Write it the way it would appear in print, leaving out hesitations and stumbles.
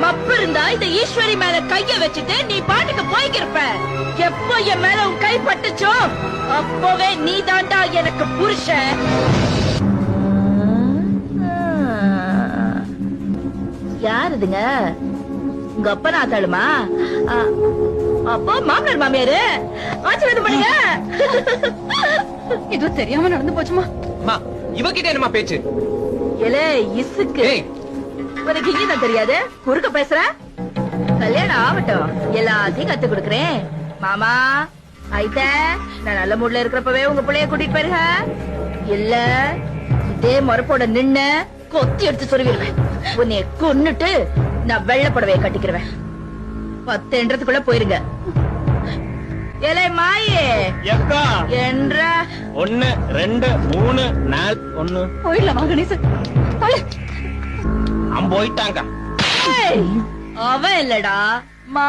தப்பு இருந்தா இந்த ஈஸ்வரி மேல கைய வச்சுட்டு நீ பாட்டுக்கு போய்க்கிருப்ப. எப்போ என் மேல உன் கை பட்டுச்சோ அப்பவே நீ தாண்டா எனக்கு புருஷன். யாருதுங்க? உங்க அப்பா நாத்தாளுமா? அப்போ மாமனார் மாமியாரு ஆசீர்வாதம் பண்ணுங்க. இது தெரியாம நடந்து போச்சுமா. இவகிட்ட என்னமா பேச்சு? எலே இசுக்கு உனக்கு இங்கதான் தெரியாது, குறுக்க பேசுற. கல்யாணம் ஆகட்டும், எல்லாத்தையும் கத்து கொடுக்கறேன். மாமா ஐத்த நான் நல்ல மூட்ல இருக்கிறப்பவே உங்க பிள்ளைய கூட்டிட்டு போயிருங்க. இல்ல இதே மறுப்போட நின்னு கொத்தி எடுத்து சொருவிடுவேன். உன்னைய கொன்னுட்டு நான் வெள்ளை புடவைய கட்டிக்கிறவேன். 10 என்றதுக்குள்ள போயிருங்க. ஏலே மாயே என்ற 1 2 3 4 1 போயிடலாமா கணேசன்? அவன் போயிட்டாங்க. அவன் இல்லடா மா